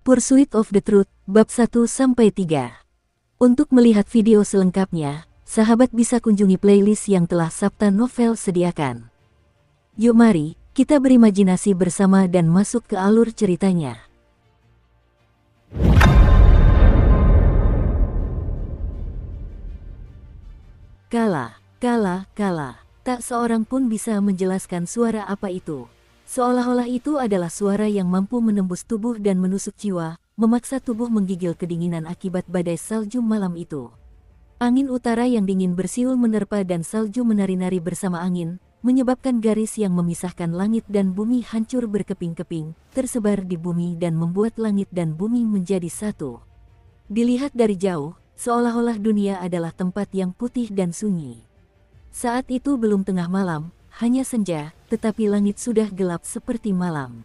Pursuit of the Truth, bab 1-3. Untuk melihat video selengkapnya, sahabat bisa kunjungi playlist yang telah Sabta Novel sediakan. Yuk mari, kita berimajinasi bersama dan masuk ke alur ceritanya. Kala. Tak seorang pun bisa menjelaskan suara apa itu. Seolah-olah itu adalah suara yang mampu menembus tubuh dan menusuk jiwa, memaksa tubuh menggigil kedinginan akibat badai salju malam itu. Angin utara yang dingin bersiul menerpa dan salju menari-nari bersama angin, menyebabkan garis yang memisahkan langit dan bumi hancur berkeping-keping, tersebar di bumi dan membuat langit dan bumi menjadi satu. Dilihat dari jauh, seolah-olah dunia adalah tempat yang putih dan sunyi. Saat itu belum tengah malam, hanya senja, tetapi langit sudah gelap seperti malam.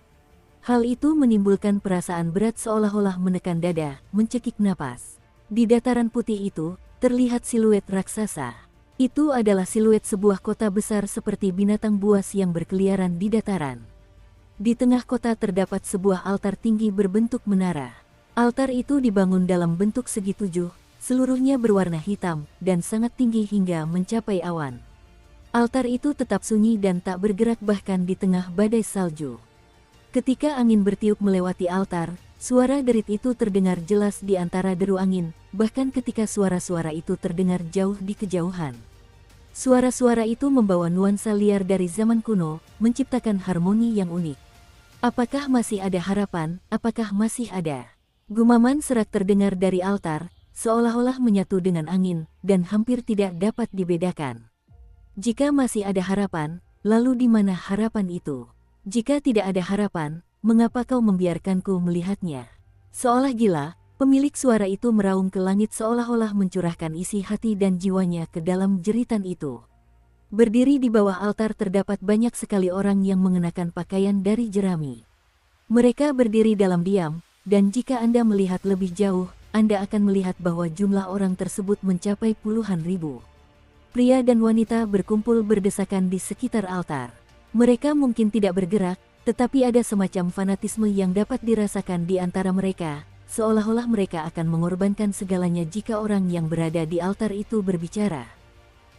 Hal itu menimbulkan perasaan berat seolah-olah menekan dada, mencekik napas. Di dataran putih itu, terlihat siluet raksasa. Itu adalah siluet sebuah kota besar seperti binatang buas yang berkeliaran di dataran. Di tengah kota terdapat sebuah altar tinggi berbentuk menara. Altar itu dibangun dalam bentuk segi tujuh, seluruhnya berwarna hitam, dan sangat tinggi hingga mencapai awan. Altar itu tetap sunyi dan tak bergerak bahkan di tengah badai salju. Ketika angin bertiup melewati altar, suara derit itu terdengar jelas di antara deru angin, bahkan ketika suara-suara itu terdengar jauh di kejauhan. Suara-suara itu membawa nuansa liar dari zaman kuno, menciptakan harmoni yang unik. Apakah masih ada harapan? Apakah masih ada? Gumaman serak terdengar dari altar, seolah-olah menyatu dengan angin, dan hampir tidak dapat dibedakan. Jika masih ada harapan, lalu di mana harapan itu? Jika tidak ada harapan, mengapa kau membiarkanku melihatnya? Seolah gila, pemilik suara itu meraung ke langit seolah-olah mencurahkan isi hati dan jiwanya ke dalam jeritan itu. Berdiri di bawah altar terdapat banyak sekali orang yang mengenakan pakaian dari jerami. Mereka berdiri dalam diam, dan jika Anda melihat lebih jauh, Anda akan melihat bahwa jumlah orang tersebut mencapai puluhan ribu. Pria dan wanita berkumpul berdesakan di sekitar altar. Mereka mungkin tidak bergerak, tetapi ada semacam fanatisme yang dapat dirasakan di antara mereka, seolah-olah mereka akan mengorbankan segalanya jika orang yang berada di altar itu berbicara.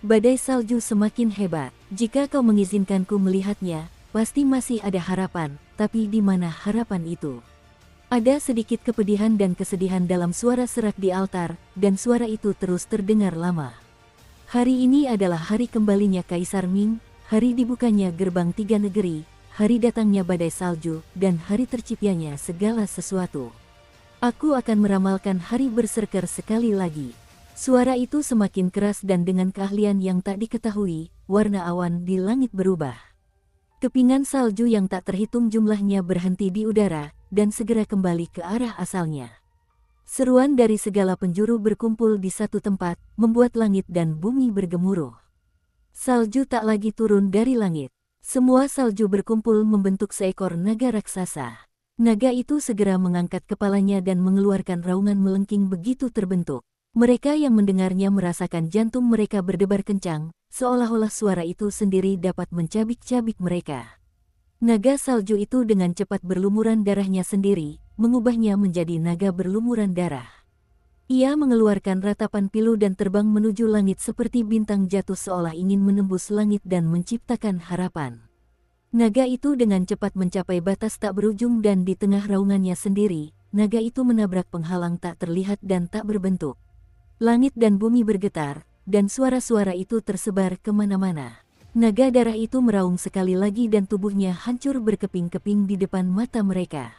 Badai salju semakin hebat. Jika kau mengizinkanku melihatnya, pasti masih ada harapan, tapi di mana harapan itu? Ada sedikit kepedihan dan kesedihan dalam suara serak di altar, dan suara itu terus terdengar lama. Hari ini adalah hari kembalinya Kaisar Ming, hari dibukanya gerbang tiga negeri, hari datangnya badai salju, dan hari terciptanya segala sesuatu. Aku akan meramalkan hari berserker sekali lagi. Suara itu semakin keras dan dengan keahlian yang tak diketahui, warna awan di langit berubah. Kepingan salju yang tak terhitung jumlahnya berhenti di udara, dan segera kembali ke arah asalnya. Seruan dari segala penjuru berkumpul di satu tempat, membuat langit dan bumi bergemuruh. Salju tak lagi turun dari langit. Semua salju berkumpul membentuk seekor naga raksasa. Naga itu segera mengangkat kepalanya dan mengeluarkan raungan melengking begitu terbentuk. Mereka yang mendengarnya merasakan jantung mereka berdebar kencang, seolah-olah suara itu sendiri dapat mencabik-cabik mereka. Naga salju itu dengan cepat berlumuran darahnya sendiri, mengubahnya menjadi naga berlumuran darah. Ia mengeluarkan ratapan pilu dan terbang menuju langit seperti bintang jatuh seolah ingin menembus langit dan menciptakan harapan. Naga itu dengan cepat mencapai batas tak berujung dan di tengah raungannya sendiri, naga itu menabrak penghalang tak terlihat dan tak berbentuk. Langit dan bumi bergetar, dan suara-suara itu tersebar kemana-mana. Naga darah itu meraung sekali lagi dan tubuhnya hancur berkeping-keping di depan mata mereka.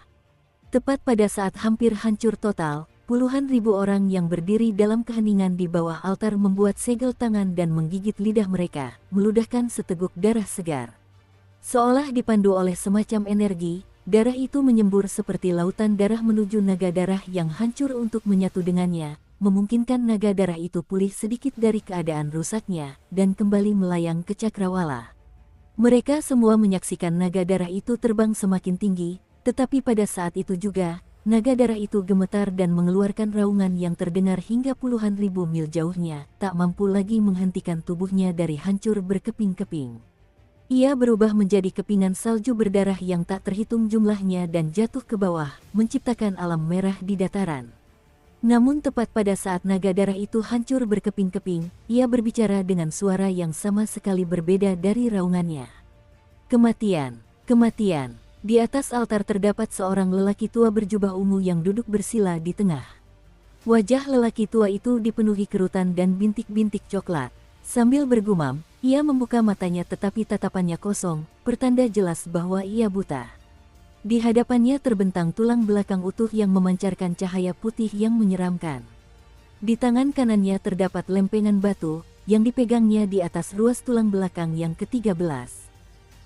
Tepat pada saat hampir hancur total, puluhan ribu orang yang berdiri dalam keheningan di bawah altar membuat segel tangan dan menggigit lidah mereka, meludahkan seteguk darah segar. Seolah dipandu oleh semacam energi, darah itu menyembur seperti lautan darah menuju naga darah yang hancur untuk menyatu dengannya, memungkinkan naga darah itu pulih sedikit dari keadaan rusaknya, dan kembali melayang ke cakrawala. Mereka semua menyaksikan naga darah itu terbang semakin tinggi, tetapi pada saat itu juga, naga darah itu gemetar dan mengeluarkan raungan yang terdengar hingga puluhan ribu mil jauhnya, tak mampu lagi menghentikan tubuhnya dari hancur berkeping-keping. Ia berubah menjadi kepingan salju berdarah yang tak terhitung jumlahnya dan jatuh ke bawah, menciptakan alam merah di dataran. Namun tepat pada saat naga darah itu hancur berkeping-keping, ia berbicara dengan suara yang sama sekali berbeda dari raungannya. Kematian, kematian. Di atas altar terdapat seorang lelaki tua berjubah ungu yang duduk bersila di tengah. Wajah lelaki tua itu dipenuhi kerutan dan bintik-bintik coklat. Sambil bergumam, ia membuka matanya tetapi tatapannya kosong, pertanda jelas bahwa ia buta. Di hadapannya terbentang tulang belakang utuh yang memancarkan cahaya putih yang menyeramkan. Di tangan kanannya terdapat lempengan batu, yang dipegangnya di atas ruas tulang belakang yang ke-13.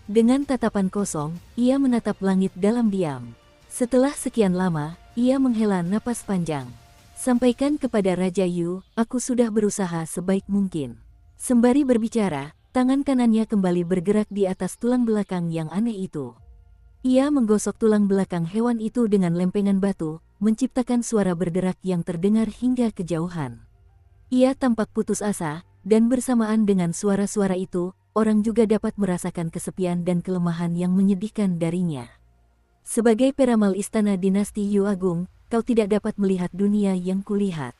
Dengan tatapan kosong, ia menatap langit dalam diam. Setelah sekian lama, ia menghela napas panjang. Sampaikan kepada Raja Yu, aku sudah berusaha sebaik mungkin. Sembari berbicara, tangan kanannya kembali bergerak di atas tulang belakang yang aneh itu. Ia menggosok tulang belakang hewan itu dengan lempengan batu, menciptakan suara berderak yang terdengar hingga kejauhan. Ia tampak putus asa, dan bersamaan dengan suara-suara itu, orang juga dapat merasakan kesepian dan kelemahan yang menyedihkan darinya. Sebagai peramal istana dinasti Yu Agung, kau tidak dapat melihat dunia yang kulihat.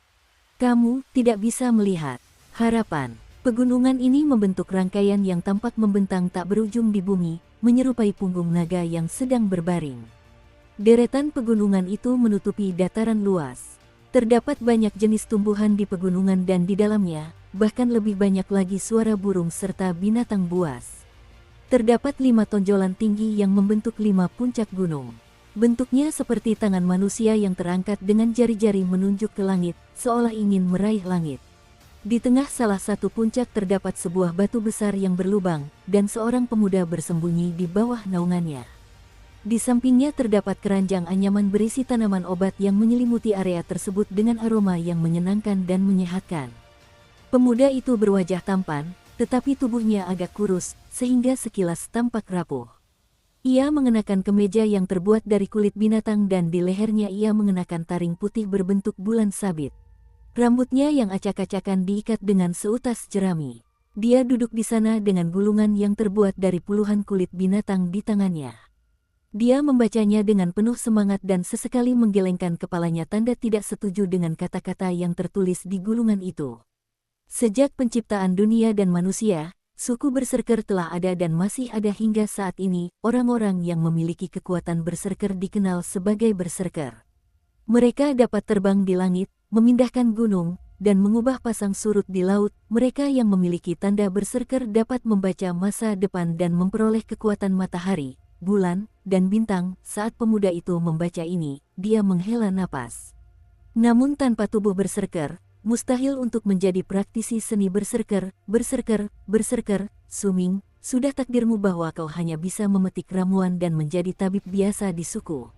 Kamu tidak bisa melihat harapan. Pegunungan ini membentuk rangkaian yang tampak membentang tak berujung di bumi, menyerupai punggung naga yang sedang berbaring. Deretan pegunungan itu menutupi dataran luas. Terdapat banyak jenis tumbuhan di pegunungan dan di dalamnya, bahkan lebih banyak lagi suara burung serta binatang buas. Terdapat 5 tonjolan tinggi yang membentuk 5 puncak gunung. Bentuknya seperti tangan manusia yang terangkat dengan jari-jari menunjuk ke langit, seolah ingin meraih langit. Di tengah salah satu puncak terdapat sebuah batu besar yang berlubang, dan seorang pemuda bersembunyi di bawah naungannya. Di sampingnya terdapat keranjang anyaman berisi tanaman obat yang menyelimuti area tersebut dengan aroma yang menyenangkan dan menyehatkan. Pemuda itu berwajah tampan, tetapi tubuhnya agak kurus, sehingga sekilas tampak rapuh. Ia mengenakan kemeja yang terbuat dari kulit binatang dan di lehernya ia mengenakan taring putih berbentuk bulan sabit. Rambutnya yang acak-acakan diikat dengan seutas jerami. Dia duduk di sana dengan gulungan yang terbuat dari puluhan kulit binatang di tangannya. Dia membacanya dengan penuh semangat dan sesekali menggelengkan kepalanya tanda tidak setuju dengan kata-kata yang tertulis di gulungan itu. Sejak penciptaan dunia dan manusia, suku berserker telah ada dan masih ada hingga saat ini. Orang-orang yang memiliki kekuatan berserker dikenal sebagai berserker. Mereka dapat terbang di langit, memindahkan gunung, dan mengubah pasang surut di laut. Mereka yang memiliki tanda berserker dapat membaca masa depan dan memperoleh kekuatan matahari, bulan, dan bintang. Saat pemuda itu membaca ini, dia menghela napas. Namun tanpa tubuh berserker, mustahil untuk menjadi praktisi seni berserker. Suming, sudah takdirmu bahwa kau hanya bisa memetik ramuan dan menjadi tabib biasa di suku.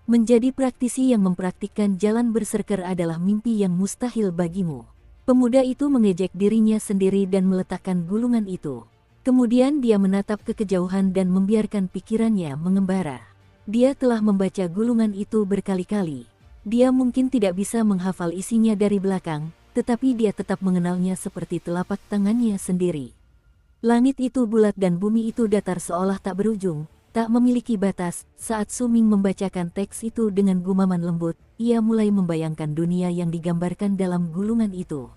Menjadi praktisi yang mempraktikkan jalan berserker adalah mimpi yang mustahil bagimu. Pemuda itu mengejek dirinya sendiri dan meletakkan gulungan itu. Kemudian dia menatap ke kejauhan dan membiarkan pikirannya mengembara. Dia telah membaca gulungan itu berkali-kali. Dia mungkin tidak bisa menghafal isinya dari belakang, tetapi dia tetap mengenalnya seperti telapak tangannya sendiri. Langit itu bulat dan bumi itu datar seolah tak berujung, tak memiliki batas. Saat Suming membacakan teks itu dengan gumaman lembut, ia mulai membayangkan dunia yang digambarkan dalam gulungan itu.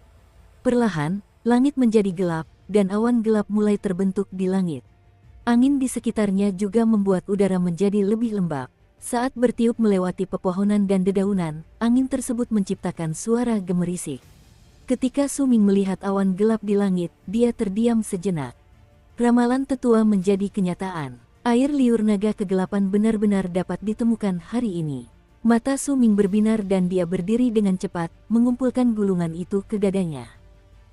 Perlahan, langit menjadi gelap, dan awan gelap mulai terbentuk di langit. Angin di sekitarnya juga membuat udara menjadi lebih lembab. Saat bertiup melewati pepohonan dan dedaunan, angin tersebut menciptakan suara gemerisik. Ketika Suming melihat awan gelap di langit, dia terdiam sejenak. Ramalan tetua menjadi kenyataan. Air liur naga kegelapan benar-benar dapat ditemukan hari ini. Mata Suming berbinar dan dia berdiri dengan cepat, mengumpulkan gulungan itu ke dadanya.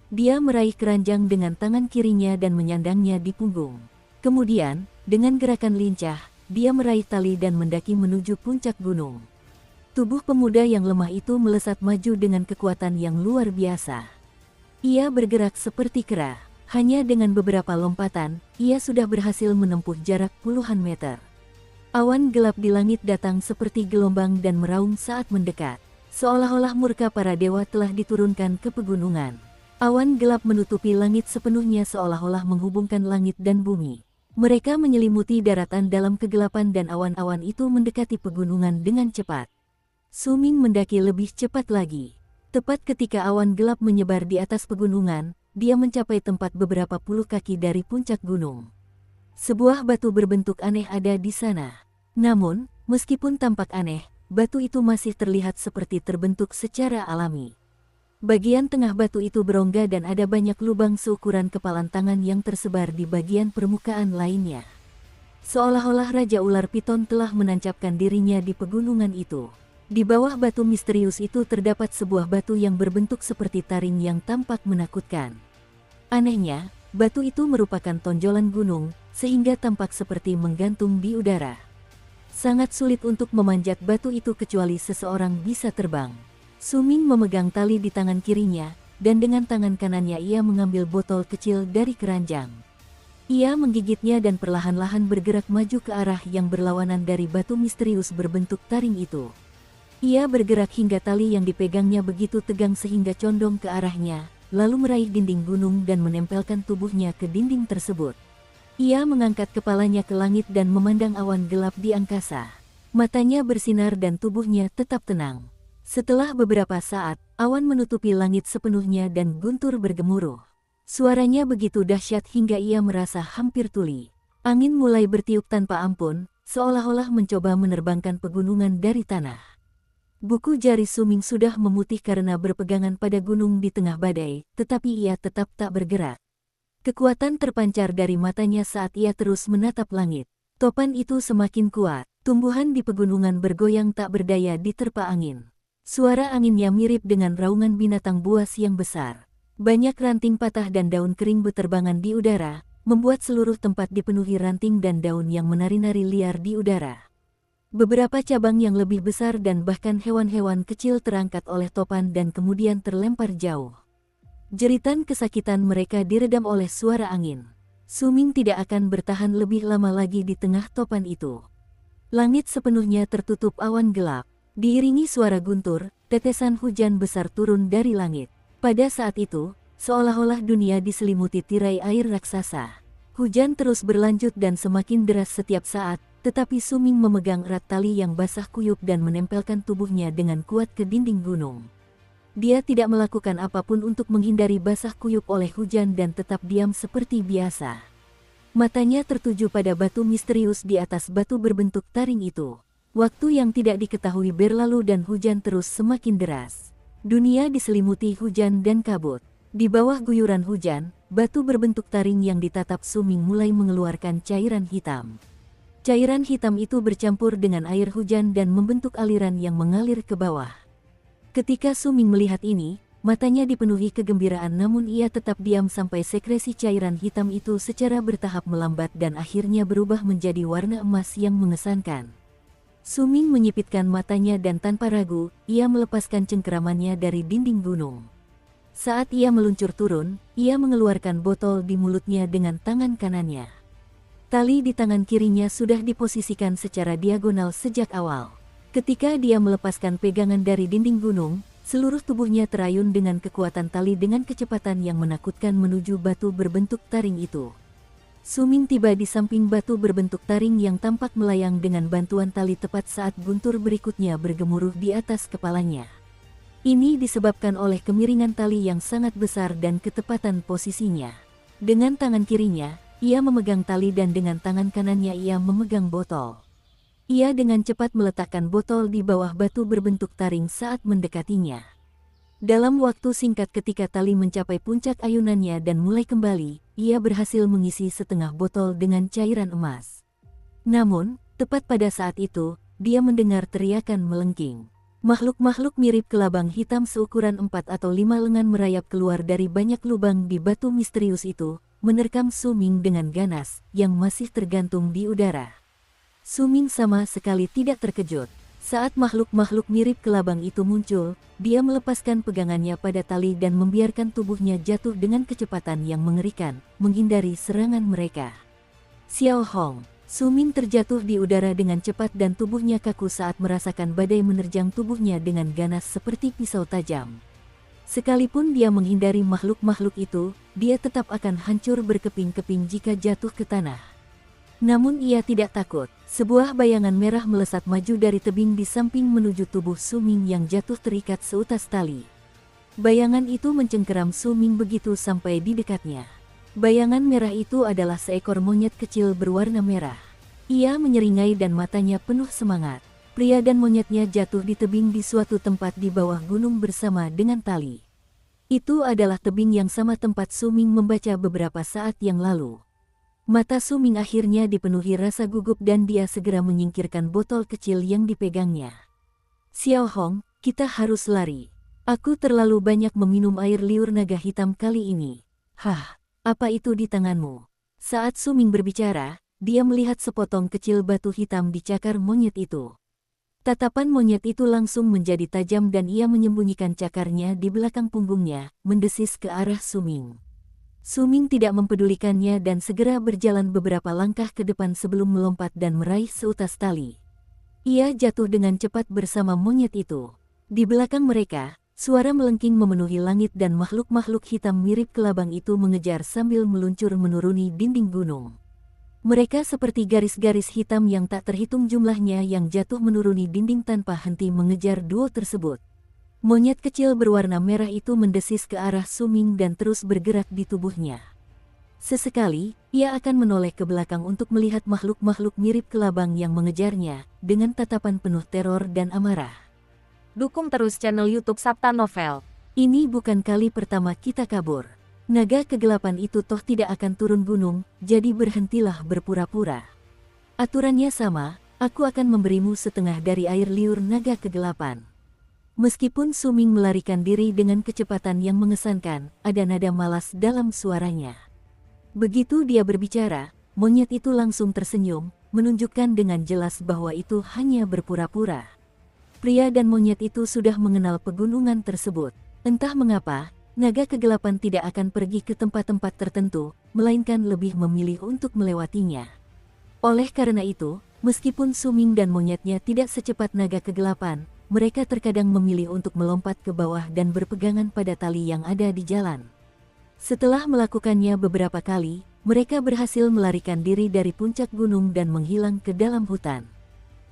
Dia meraih keranjang dengan tangan kirinya dan menyandangnya di punggung. Kemudian, dengan gerakan lincah, dia meraih tali dan mendaki menuju puncak gunung. Tubuh pemuda yang lemah itu melesat maju dengan kekuatan yang luar biasa. Ia bergerak seperti kera. Hanya dengan beberapa lompatan, ia sudah berhasil menempuh jarak puluhan meter. Awan gelap di langit datang seperti gelombang dan meraung saat mendekat. Seolah-olah murka para dewa telah diturunkan ke pegunungan. Awan gelap menutupi langit sepenuhnya seolah-olah menghubungkan langit dan bumi. Mereka menyelimuti daratan dalam kegelapan dan awan-awan itu mendekati pegunungan dengan cepat. Su Ming mendaki lebih cepat lagi. Tepat ketika awan gelap menyebar di atas pegunungan, dia mencapai tempat beberapa puluh kaki dari puncak gunung. Sebuah batu berbentuk aneh ada di sana. Namun, meskipun tampak aneh, batu itu masih terlihat seperti terbentuk secara alami. Bagian tengah batu itu berongga dan ada banyak lubang seukuran kepalan tangan yang tersebar di bagian permukaan lainnya. Seolah-olah Raja Ular Piton telah menancapkan dirinya di pegunungan itu. Di bawah batu misterius itu terdapat sebuah batu yang berbentuk seperti taring yang tampak menakutkan. Anehnya, batu itu merupakan tonjolan gunung, sehingga tampak seperti menggantung di udara. Sangat sulit untuk memanjat batu itu kecuali seseorang bisa terbang. Su Ming memegang tali di tangan kirinya, dan dengan tangan kanannya ia mengambil botol kecil dari keranjang. Ia menggigitnya dan perlahan-lahan bergerak maju ke arah yang berlawanan dari batu misterius berbentuk taring itu. Ia bergerak hingga tali yang dipegangnya begitu tegang sehingga condong ke arahnya, lalu meraih dinding gunung dan menempelkan tubuhnya ke dinding tersebut. Ia mengangkat kepalanya ke langit dan memandang awan gelap di angkasa. Matanya bersinar dan tubuhnya tetap tenang. Setelah beberapa saat, awan menutupi langit sepenuhnya dan guntur bergemuruh. Suaranya begitu dahsyat hingga ia merasa hampir tuli. Angin mulai bertiup tanpa ampun, seolah-olah mencoba menerbangkan pegunungan dari tanah. Buku jari Su Ming sudah memutih karena berpegangan pada gunung di tengah badai, tetapi ia tetap tak bergerak. Kekuatan terpancar dari matanya saat ia terus menatap langit. Topan itu semakin kuat, tumbuhan di pegunungan bergoyang tak berdaya diterpa angin. Suara anginnya mirip dengan raungan binatang buas yang besar. Banyak ranting patah dan daun kering beterbangan di udara, membuat seluruh tempat dipenuhi ranting dan daun yang menari-nari liar di udara. Beberapa cabang yang lebih besar dan bahkan hewan-hewan kecil terangkat oleh topan dan kemudian terlempar jauh. Jeritan kesakitan mereka diredam oleh suara angin. Su Ming tidak akan bertahan lebih lama lagi di tengah topan itu. Langit sepenuhnya tertutup awan gelap. Diiringi suara guntur, tetesan hujan besar turun dari langit. Pada saat itu, seolah-olah dunia diselimuti tirai air raksasa. Hujan terus berlanjut dan semakin deras setiap saat, tetapi Su Ming memegang erat tali yang basah kuyup dan menempelkan tubuhnya dengan kuat ke dinding gunung. Dia tidak melakukan apapun untuk menghindari basah kuyup oleh hujan dan tetap diam seperti biasa. Matanya tertuju pada batu misterius di atas batu berbentuk taring itu. Waktu yang tidak diketahui berlalu dan hujan terus semakin deras. Dunia diselimuti hujan dan kabut. Di bawah guyuran hujan, batu berbentuk taring yang ditatap Su Ming mulai mengeluarkan cairan hitam. Cairan hitam itu bercampur dengan air hujan dan membentuk aliran yang mengalir ke bawah. Ketika Su Ming melihat ini, matanya dipenuhi kegembiraan namun ia tetap diam sampai sekresi cairan hitam itu secara bertahap melambat dan akhirnya berubah menjadi warna emas yang mengesankan. Su Ming menyipitkan matanya dan tanpa ragu, ia melepaskan cengkeramannya dari dinding gunung. Saat ia meluncur turun, ia mengeluarkan botol di mulutnya dengan tangan kanannya. Tali di tangan kirinya sudah diposisikan secara diagonal sejak awal. Ketika dia melepaskan pegangan dari dinding gunung, seluruh tubuhnya terayun dengan kekuatan tali dengan kecepatan yang menakutkan menuju batu berbentuk taring itu. Su Ming tiba di samping batu berbentuk taring yang tampak melayang dengan bantuan tali tepat saat guntur berikutnya bergemuruh di atas kepalanya. Ini disebabkan oleh kemiringan tali yang sangat besar dan ketepatan posisinya. Dengan tangan kirinya, ia memegang tali dan dengan tangan kanannya ia memegang botol. Ia dengan cepat meletakkan botol di bawah batu berbentuk taring saat mendekatinya. Dalam waktu singkat ketika tali mencapai puncak ayunannya dan mulai kembali, ia berhasil mengisi setengah botol dengan cairan emas. Namun, tepat pada saat itu, dia mendengar teriakan melengking. Makhluk-makhluk mirip kelabang hitam seukuran 4 atau 5 lengan merayap keluar dari banyak lubang di batu misterius itu, menerkam Su Ming dengan ganas, yang masih tergantung di udara. Su Ming sama sekali tidak terkejut. Saat makhluk-makhluk mirip kelabang itu muncul, dia melepaskan pegangannya pada tali dan membiarkan tubuhnya jatuh dengan kecepatan yang mengerikan, menghindari serangan mereka. Xiao Hong, Su Ming terjatuh di udara dengan cepat dan tubuhnya kaku saat merasakan badai menerjang tubuhnya dengan ganas seperti pisau tajam. Sekalipun dia menghindari makhluk-makhluk itu, dia tetap akan hancur berkeping-keping jika jatuh ke tanah. Namun ia tidak takut. Sebuah bayangan merah melesat maju dari tebing di samping menuju tubuh Su Ming yang jatuh terikat seutas tali. Bayangan itu mencengkeram Su Ming begitu sampai di dekatnya. Bayangan merah itu adalah seekor monyet kecil berwarna merah. Ia menyeringai dan matanya penuh semangat. Pria dan monyetnya jatuh di tebing di suatu tempat di bawah gunung bersama dengan tali. Itu adalah tebing yang sama tempat Su Ming membaca beberapa saat yang lalu. Mata Su Ming akhirnya dipenuhi rasa gugup dan dia segera menyingkirkan botol kecil yang dipegangnya. Xiao Hong, kita harus lari. Aku terlalu banyak meminum air liur naga hitam kali ini. Hah, apa itu di tanganmu? Saat Su Ming berbicara, dia melihat sepotong kecil batu hitam di cakar monyet itu. Tatapan monyet itu langsung menjadi tajam dan ia menyembunyikan cakarnya di belakang punggungnya, mendesis ke arah Su Ming. Su Ming tidak mempedulikannya dan segera berjalan beberapa langkah ke depan sebelum melompat dan meraih seutas tali. Ia jatuh dengan cepat bersama monyet itu. Di belakang mereka, suara melengking memenuhi langit dan makhluk-makhluk hitam mirip kelabang itu mengejar sambil meluncur menuruni dinding gunung. Mereka seperti garis-garis hitam yang tak terhitung jumlahnya yang jatuh menuruni dinding tanpa henti mengejar duo tersebut. Monyet kecil berwarna merah itu mendesis ke arah Su Ming dan terus bergerak di tubuhnya. Sesekali, ia akan menoleh ke belakang untuk melihat makhluk-makhluk mirip kelabang yang mengejarnya, dengan tatapan penuh teror dan amarah. Dukung terus channel YouTube Sabta Novel. Ini bukan kali pertama kita kabur. Naga kegelapan itu toh tidak akan turun gunung, jadi berhentilah berpura-pura. Aturannya sama, aku akan memberimu setengah dari air liur naga kegelapan. Meskipun Su Ming melarikan diri dengan kecepatan yang mengesankan, ada nada malas dalam suaranya. Begitu dia berbicara, monyet itu langsung tersenyum, menunjukkan dengan jelas bahwa itu hanya berpura-pura. Pria dan monyet itu sudah mengenal pegunungan tersebut. Entah mengapa, naga kegelapan tidak akan pergi ke tempat-tempat tertentu, melainkan lebih memilih untuk melewatinya. Oleh karena itu, meskipun Su Ming dan monyetnya tidak secepat naga kegelapan, mereka terkadang memilih untuk melompat ke bawah dan berpegangan pada tali yang ada di jalan. Setelah melakukannya beberapa kali, mereka berhasil melarikan diri dari puncak gunung dan menghilang ke dalam hutan.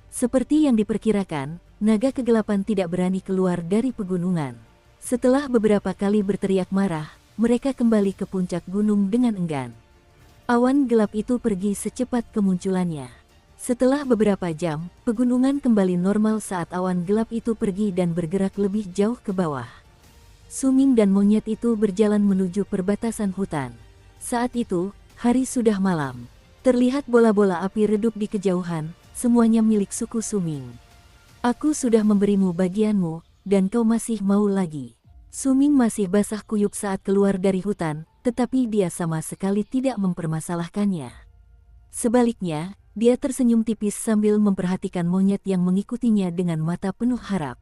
Seperti yang diperkirakan, naga kegelapan tidak berani keluar dari pegunungan. Setelah beberapa kali berteriak marah, mereka kembali ke puncak gunung dengan enggan. Awan gelap itu pergi secepat kemunculannya. Setelah beberapa jam, pegunungan kembali normal saat awan gelap itu pergi dan bergerak lebih jauh ke bawah. Su Ming dan monyet itu berjalan menuju perbatasan hutan. Saat itu, hari sudah malam. Terlihat bola-bola api redup di kejauhan, semuanya milik suku Su Ming. Aku sudah memberimu bagianmu, dan kau masih mau lagi. Su Ming masih basah kuyup saat keluar dari hutan, tetapi dia sama sekali tidak mempermasalahkannya. Sebaliknya, dia tersenyum tipis sambil memperhatikan monyet yang mengikutinya dengan mata penuh harap.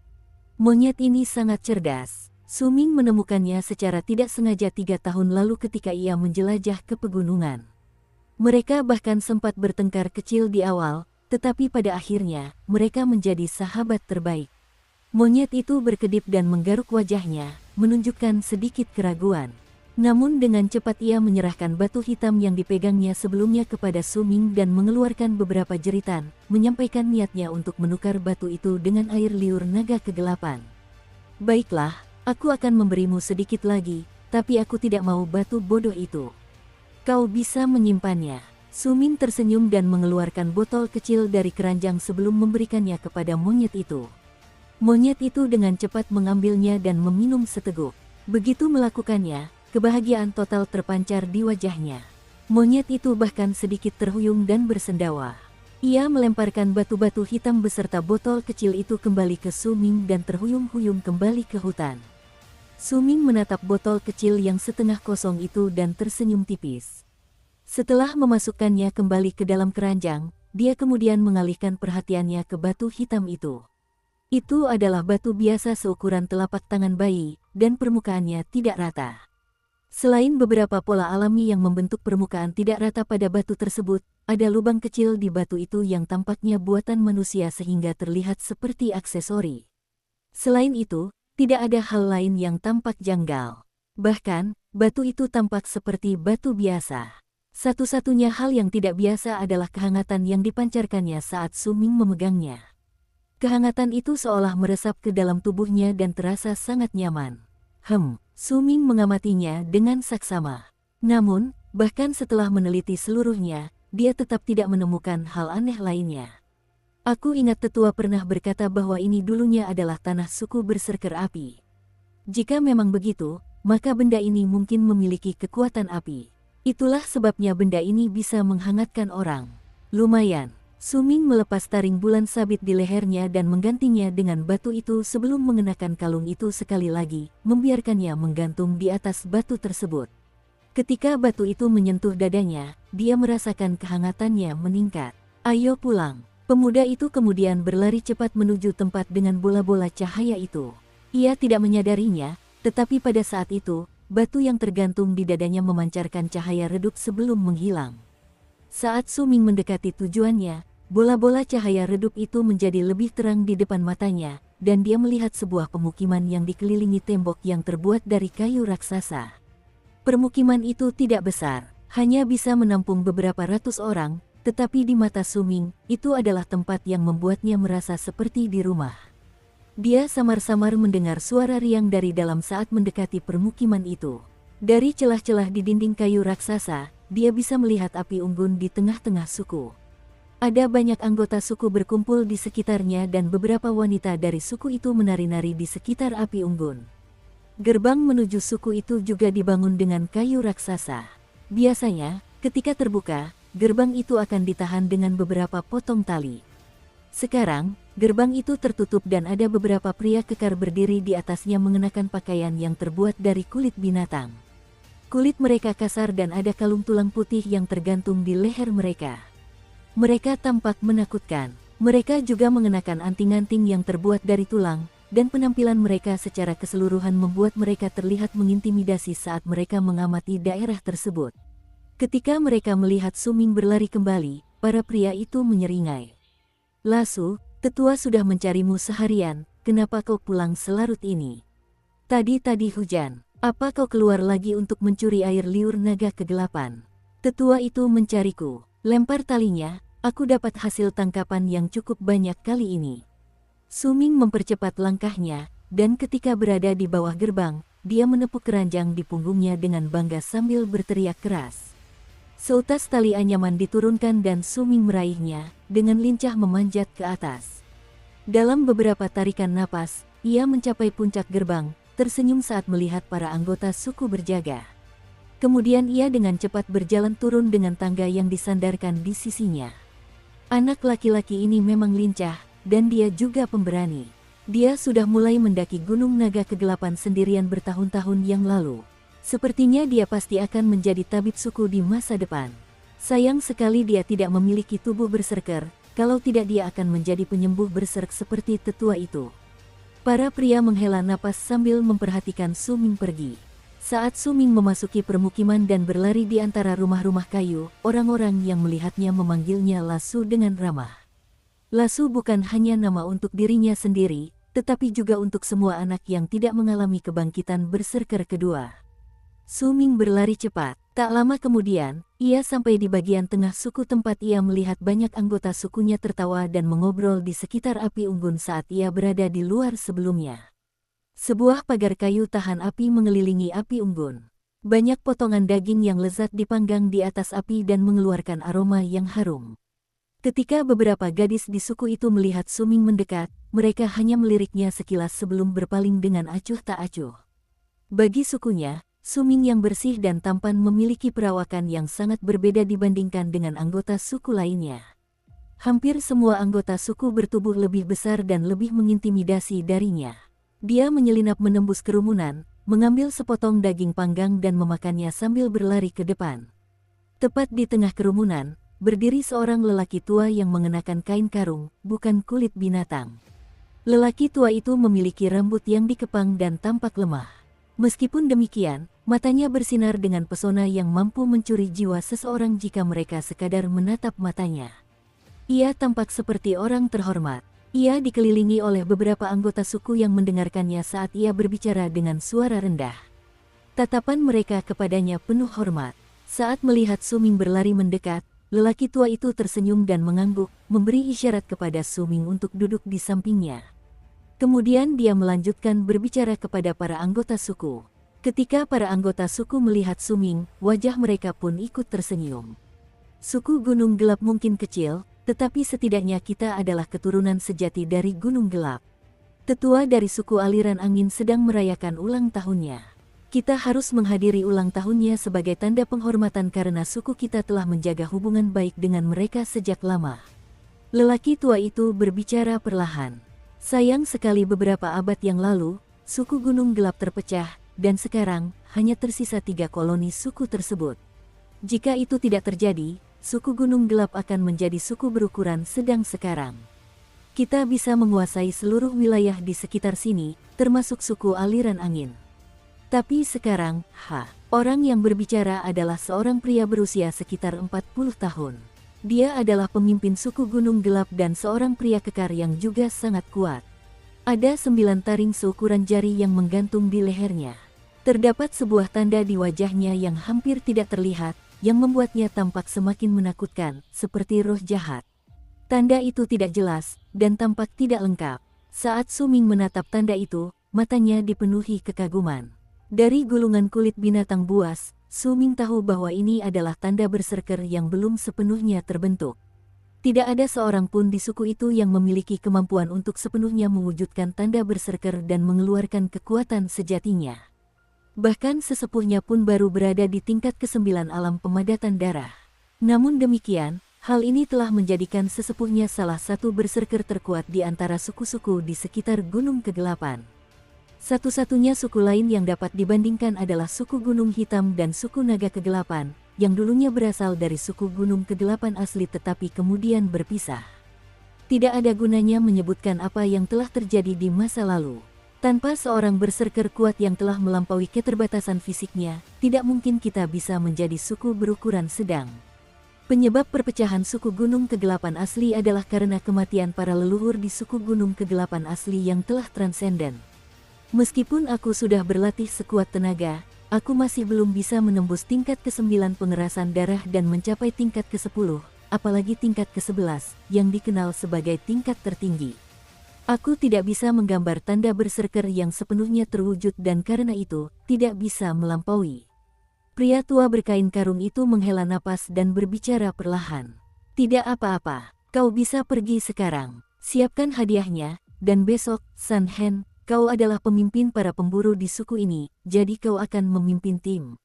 Monyet ini sangat cerdas. Su Ming menemukannya secara tidak sengaja 3 tahun lalu ketika ia menjelajah ke pegunungan. Mereka bahkan sempat bertengkar kecil di awal, tetapi pada akhirnya, mereka menjadi sahabat terbaik. Monyet itu berkedip dan menggaruk wajahnya, menunjukkan sedikit keraguan. Namun dengan cepat ia menyerahkan batu hitam yang dipegangnya sebelumnya kepada Su Ming dan mengeluarkan beberapa jeritan, menyampaikan niatnya untuk menukar batu itu dengan air liur naga kegelapan. Baiklah, aku akan memberimu sedikit lagi, tapi aku tidak mau batu bodoh itu. Kau bisa menyimpannya. Su Ming tersenyum dan mengeluarkan botol kecil dari keranjang sebelum memberikannya kepada monyet itu. Monyet itu dengan cepat mengambilnya dan meminum seteguk. Begitu melakukannya, kebahagiaan total terpancar di wajahnya. Monyet itu bahkan sedikit terhuyung dan bersendawa. Ia melemparkan batu-batu hitam beserta botol kecil itu kembali ke Su Ming dan terhuyung-huyung kembali ke hutan. Su Ming menatap botol kecil yang setengah kosong itu dan tersenyum tipis. Setelah memasukkannya kembali ke dalam keranjang, dia kemudian mengalihkan perhatiannya ke batu hitam itu. Itu adalah batu biasa seukuran telapak tangan bayi, dan permukaannya tidak rata. Selain beberapa pola alami yang membentuk permukaan tidak rata pada batu tersebut, ada lubang kecil di batu itu yang tampaknya buatan manusia sehingga terlihat seperti aksesori. Selain itu, tidak ada hal lain yang tampak janggal. Bahkan, batu itu tampak seperti batu biasa. Satu-satunya hal yang tidak biasa adalah kehangatan yang dipancarkannya saat Su Ming memegangnya. Kehangatan itu seolah meresap ke dalam tubuhnya dan terasa sangat nyaman. Su Ming mengamatinya dengan saksama. Namun, bahkan setelah meneliti seluruhnya, dia tetap tidak menemukan hal aneh lainnya. Aku ingat tetua pernah berkata bahwa ini dulunya adalah tanah suku Berserker Api. Jika memang begitu, maka benda ini mungkin memiliki kekuatan api. Itulah sebabnya benda ini bisa menghangatkan orang. Lumayan. Su Ming melepas taring bulan sabit di lehernya dan menggantinya dengan batu itu sebelum mengenakan kalung itu sekali lagi, membiarkannya menggantung di atas batu tersebut. Ketika batu itu menyentuh dadanya, dia merasakan kehangatannya meningkat. Ayo pulang. Pemuda itu kemudian berlari cepat menuju tempat dengan bola-bola cahaya itu. Ia tidak menyadarinya, tetapi pada saat itu, batu yang tergantung di dadanya memancarkan cahaya redup sebelum menghilang. Saat Su Ming mendekati tujuannya, bola-bola cahaya redup itu menjadi lebih terang di depan matanya, dan dia melihat sebuah pemukiman yang dikelilingi tembok yang terbuat dari kayu raksasa. Permukiman itu tidak besar, hanya bisa menampung beberapa ratus orang, tetapi di mata Su Ming, itu adalah tempat yang membuatnya merasa seperti di rumah. Dia samar-samar mendengar suara riang dari dalam saat mendekati permukiman itu. Dari celah-celah di dinding kayu raksasa, dia bisa melihat api unggun di tengah-tengah suku. Ada banyak anggota suku berkumpul di sekitarnya dan beberapa wanita dari suku itu menari-nari di sekitar api unggun. Gerbang menuju suku itu juga dibangun dengan kayu raksasa. Biasanya, ketika terbuka, gerbang itu akan ditahan dengan beberapa potong tali. Sekarang, gerbang itu tertutup dan ada beberapa pria kekar berdiri di atasnya mengenakan pakaian yang terbuat dari kulit binatang. Kulit mereka kasar dan ada kalung tulang putih yang tergantung di leher mereka. Mereka tampak menakutkan. Mereka juga mengenakan anting-anting yang terbuat dari tulang, dan penampilan mereka secara keseluruhan membuat mereka terlihat mengintimidasi saat mereka mengamati daerah tersebut. Ketika mereka melihat Su Ming berlari kembali, para pria itu menyeringai. "Lasu, tetua sudah mencarimu seharian, kenapa kau pulang selarut ini? Tadi hujan, apa kau keluar lagi untuk mencuri air liur naga kegelapan? Tetua itu mencariku, lempar talinya, aku dapat hasil tangkapan yang cukup banyak kali ini." Su Ming mempercepat langkahnya, dan ketika berada di bawah gerbang, dia menepuk keranjang di punggungnya dengan bangga sambil berteriak keras. Seutas tali anyaman diturunkan dan Su Ming meraihnya, dengan lincah memanjat ke atas. Dalam beberapa tarikan napas, ia mencapai puncak gerbang, tersenyum saat melihat para anggota suku berjaga. Kemudian ia dengan cepat berjalan turun dengan tangga yang disandarkan di sisinya. Anak laki-laki ini memang lincah, dan dia juga pemberani. Dia sudah mulai mendaki Gunung Naga Kegelapan sendirian bertahun-tahun yang lalu. Sepertinya dia pasti akan menjadi tabib suku di masa depan. Sayang sekali dia tidak memiliki tubuh berserker, kalau tidak dia akan menjadi penyembuh berserk seperti tetua itu. Para pria menghela napas sambil memperhatikan Su Ming pergi. Saat Su Ming memasuki permukiman dan berlari di antara rumah-rumah kayu, orang-orang yang melihatnya memanggilnya Lasu dengan ramah. Lasu bukan hanya nama untuk dirinya sendiri, tetapi juga untuk semua anak yang tidak mengalami kebangkitan berserker kedua. Su Ming berlari cepat. Tak lama kemudian, ia sampai di bagian tengah suku tempat ia melihat banyak anggota sukunya tertawa dan mengobrol di sekitar api unggun saat ia berada di luar sebelumnya. Sebuah pagar kayu tahan api mengelilingi api unggun. Banyak potongan daging yang lezat dipanggang di atas api dan mengeluarkan aroma yang harum. Ketika beberapa gadis di suku itu melihat Su Ming mendekat, mereka hanya meliriknya sekilas sebelum berpaling dengan acuh tak acuh. Bagi sukunya, Su Ming yang bersih dan tampan memiliki perawakan yang sangat berbeda dibandingkan dengan anggota suku lainnya. Hampir semua anggota suku bertubuh lebih besar dan lebih mengintimidasi darinya. Dia menyelinap menembus kerumunan, mengambil sepotong daging panggang dan memakannya sambil berlari ke depan. Tepat di tengah kerumunan, berdiri seorang lelaki tua yang mengenakan kain karung, bukan kulit binatang. Lelaki tua itu memiliki rambut yang dikepang dan tampak lemah. Meskipun demikian, matanya bersinar dengan pesona yang mampu mencuri jiwa seseorang jika mereka sekadar menatap matanya. Ia tampak seperti orang terhormat. Ia dikelilingi oleh beberapa anggota suku yang mendengarkannya saat ia berbicara dengan suara rendah. Tatapan mereka kepadanya penuh hormat. Saat melihat Suming berlari mendekat, lelaki tua itu tersenyum dan mengangguk, memberi isyarat kepada Suming untuk duduk di sampingnya. Kemudian dia melanjutkan berbicara kepada para anggota suku. Ketika para anggota suku melihat Suming, wajah mereka pun ikut tersenyum. Suku Gunung Gelap mungkin kecil, tetapi setidaknya kita adalah keturunan sejati dari Gunung Gelap. Tetua dari suku aliran angin sedang merayakan ulang tahunnya. Kita harus menghadiri ulang tahunnya sebagai tanda penghormatan karena suku kita telah menjaga hubungan baik dengan mereka sejak lama. Lelaki tua itu berbicara perlahan. Sayang sekali beberapa abad yang lalu, suku Gunung Gelap terpecah, dan sekarang hanya tersisa 3 koloni suku tersebut. Jika itu tidak terjadi, suku Gunung Gelap akan menjadi suku berukuran sedang sekarang. Kita bisa menguasai seluruh wilayah di sekitar sini, termasuk suku aliran angin. Tapi sekarang, orang yang berbicara adalah seorang pria berusia sekitar 40 tahun. Dia adalah pemimpin suku Gunung Gelap dan seorang pria kekar yang juga sangat kuat. Ada 9 taring seukuran jari yang menggantung di lehernya. Terdapat sebuah tanda di wajahnya yang hampir tidak terlihat, yang membuatnya tampak semakin menakutkan, seperti roh jahat. Tanda itu tidak jelas, dan tampak tidak lengkap. Saat Suming menatap tanda itu, matanya dipenuhi kekaguman. Dari gulungan kulit binatang buas, Suming tahu bahwa ini adalah tanda berserker yang belum sepenuhnya terbentuk. Tidak ada seorang pun di suku itu yang memiliki kemampuan untuk sepenuhnya mewujudkan tanda berserker dan mengeluarkan kekuatan sejatinya. Bahkan sesepuhnya pun baru berada di tingkat ke-9 alam pemadatan darah. Namun demikian, hal ini telah menjadikan sesepuhnya salah satu berserker terkuat di antara suku-suku di sekitar Gunung Kegelapan. Satu-satunya suku lain yang dapat dibandingkan adalah suku Gunung Hitam dan suku Naga Kegelapan, yang dulunya berasal dari suku Gunung Kegelapan asli tetapi kemudian berpisah. Tidak ada gunanya menyebutkan apa yang telah terjadi di masa lalu. Tanpa seorang berserker kuat yang telah melampaui keterbatasan fisiknya, tidak mungkin kita bisa menjadi suku berukuran sedang. Penyebab perpecahan suku Gunung Kegelapan asli adalah karena kematian para leluhur di suku Gunung Kegelapan asli yang telah transenden. Meskipun aku sudah berlatih sekuat tenaga, aku masih belum bisa menembus tingkat ke-9 pengerasan darah dan mencapai tingkat ke-10, apalagi tingkat ke-11, yang dikenal sebagai tingkat tertinggi. Aku tidak bisa menggambar tanda berserker yang sepenuhnya terwujud dan karena itu, tidak bisa melampaui. Pria tua berkain karung itu menghela napas dan berbicara perlahan. Tidak apa-apa, kau bisa pergi sekarang. Siapkan hadiahnya, dan besok, San Hen, kau adalah pemimpin para pemburu di suku ini, jadi kau akan memimpin tim.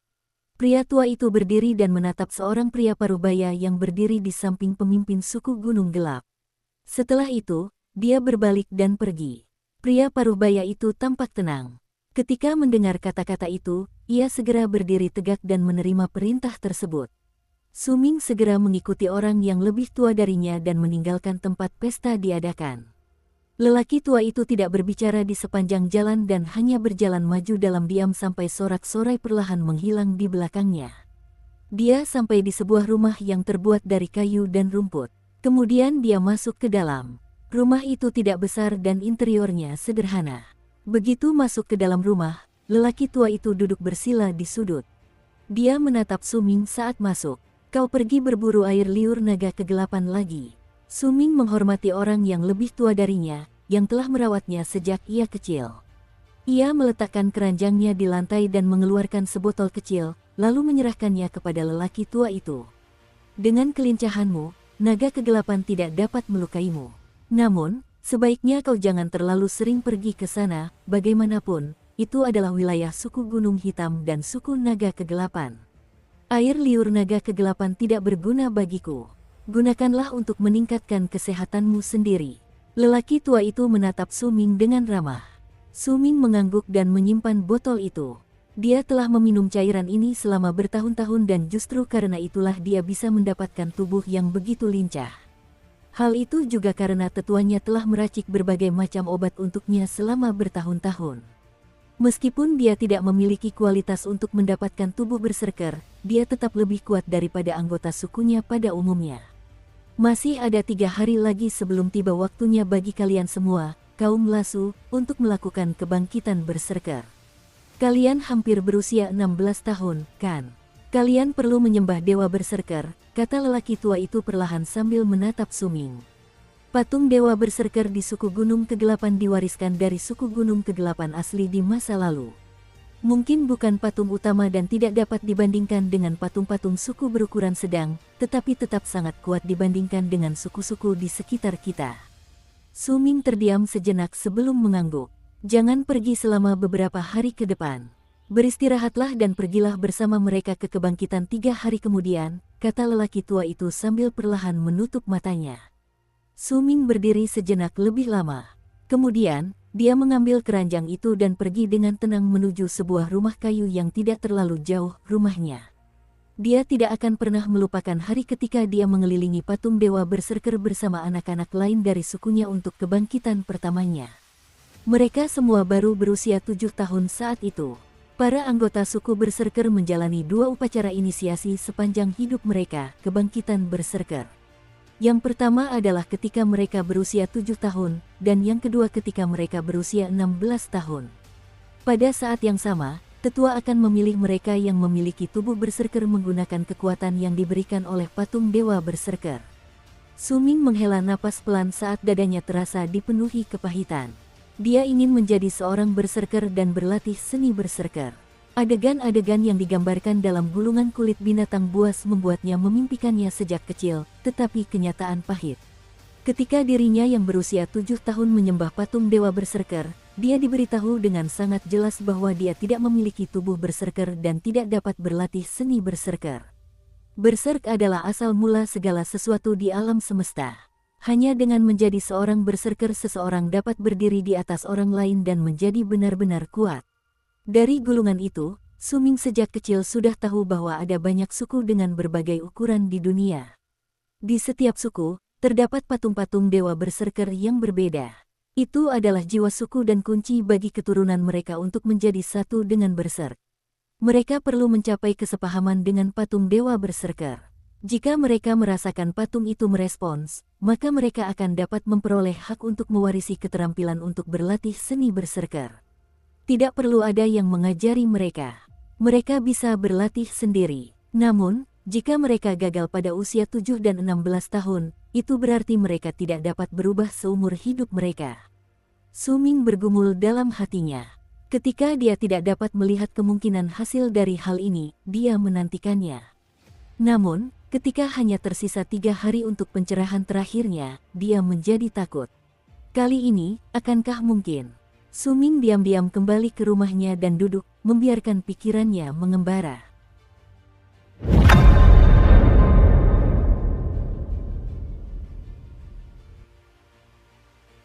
Pria tua itu berdiri dan menatap seorang pria parubaya yang berdiri di samping pemimpin suku Gunung Gelap. Setelah itu, dia berbalik dan pergi. Pria parubaya itu tampak tenang. Ketika mendengar kata-kata itu, ia segera berdiri tegak dan menerima perintah tersebut. Suming segera mengikuti orang yang lebih tua darinya dan meninggalkan tempat pesta diadakan. Lelaki tua itu tidak berbicara di sepanjang jalan dan hanya berjalan maju dalam diam sampai sorak-sorai perlahan menghilang di belakangnya. Dia sampai di sebuah rumah yang terbuat dari kayu dan rumput. Kemudian dia masuk ke dalam. Rumah itu tidak besar dan interiornya sederhana. Begitu masuk ke dalam rumah, lelaki tua itu duduk bersila di sudut. Dia menatap Suming saat masuk. Kau pergi berburu air liur naga kegelapan lagi. Suming menghormati orang yang lebih tua darinya, yang telah merawatnya sejak ia kecil. Ia meletakkan keranjangnya di lantai dan mengeluarkan sebotol kecil, lalu menyerahkannya kepada lelaki tua itu. Dengan kelincahanmu, naga kegelapan tidak dapat melukaimu. Namun, sebaiknya kau jangan terlalu sering pergi ke sana, bagaimanapun, itu adalah wilayah suku Gunung Hitam dan suku Naga Kegelapan. Air liur naga kegelapan tidak berguna bagiku. Gunakanlah untuk meningkatkan kesehatanmu sendiri. Lelaki tua itu menatap Suming dengan ramah. Suming mengangguk dan menyimpan botol itu. Dia telah meminum cairan ini selama bertahun-tahun dan justru karena itulah dia bisa mendapatkan tubuh yang begitu lincah. Hal itu juga karena tetuanya telah meracik berbagai macam obat untuknya selama bertahun-tahun. Meskipun dia tidak memiliki kualitas untuk mendapatkan tubuh berserker, dia tetap lebih kuat daripada anggota sukunya pada umumnya. Masih ada 3 hari lagi sebelum tiba waktunya bagi kalian semua, kaum Lasu, untuk melakukan kebangkitan berserker. Kalian hampir berusia 16 tahun, kan? Kalian perlu menyembah Dewa Berserker, kata lelaki tua itu perlahan sambil menatap Suming. Patung Dewa Berserker di suku Gunung Kegelapan diwariskan dari suku Gunung Kegelapan asli di masa lalu. Mungkin bukan patung utama dan tidak dapat dibandingkan dengan patung-patung suku berukuran sedang, tetapi tetap sangat kuat dibandingkan dengan suku-suku di sekitar kita. Suming terdiam sejenak sebelum mengangguk. Jangan pergi selama beberapa hari ke depan. Beristirahatlah dan pergilah bersama mereka ke kebangkitan 3 hari kemudian, kata lelaki tua itu sambil perlahan menutup matanya. Suming berdiri sejenak lebih lama. Kemudian, dia mengambil keranjang itu dan pergi dengan tenang menuju sebuah rumah kayu yang tidak terlalu jauh rumahnya. Dia tidak akan pernah melupakan hari ketika dia mengelilingi patung Dewa Berserker bersama anak-anak lain dari sukunya untuk kebangkitan pertamanya. Mereka semua baru berusia 7 tahun saat itu. Para anggota suku Berserker menjalani 2 upacara inisiasi sepanjang hidup mereka, kebangkitan Berserker. Yang pertama adalah ketika mereka berusia 7 tahun, dan yang kedua ketika mereka berusia 16 tahun. Pada saat yang sama, tetua akan memilih mereka yang memiliki tubuh Berserker menggunakan kekuatan yang diberikan oleh patung Dewa Berserker. Suming menghela napas pelan saat dadanya terasa dipenuhi kepahitan. Dia ingin menjadi seorang berserker dan berlatih seni berserker. Adegan-adegan yang digambarkan dalam gulungan kulit binatang buas membuatnya memimpikannya sejak kecil, tetapi kenyataan pahit. Ketika dirinya yang berusia 7 tahun menyembah patung Dewa Berserker, dia diberitahu dengan sangat jelas bahwa dia tidak memiliki tubuh berserker dan tidak dapat berlatih seni berserker. Berserk adalah asal mula segala sesuatu di alam semesta. Hanya dengan menjadi seorang berserker seseorang dapat berdiri di atas orang lain dan menjadi benar-benar kuat. Dari gulungan itu, Suming sejak kecil sudah tahu bahwa ada banyak suku dengan berbagai ukuran di dunia. Di setiap suku, terdapat patung-patung Dewa Berserker yang berbeda. Itu adalah jiwa suku dan kunci bagi keturunan mereka untuk menjadi satu dengan Berserk. Mereka perlu mencapai kesepahaman dengan patung Dewa Berserker. Jika mereka merasakan patung itu merespons, maka mereka akan dapat memperoleh hak untuk mewarisi keterampilan untuk berlatih seni berserker. Tidak perlu ada yang mengajari mereka. Mereka bisa berlatih sendiri. Namun, jika mereka gagal pada usia 7 dan 16 tahun, itu berarti mereka tidak dapat berubah seumur hidup mereka. Suming bergumul dalam hatinya. Ketika dia tidak dapat melihat kemungkinan hasil dari hal ini, dia menantikannya. Namun, ketika hanya tersisa 3 hari untuk pencerahan terakhirnya, dia menjadi takut. Kali ini, akankah mungkin? Suming diam-diam kembali ke rumahnya dan duduk, membiarkan pikirannya mengembara.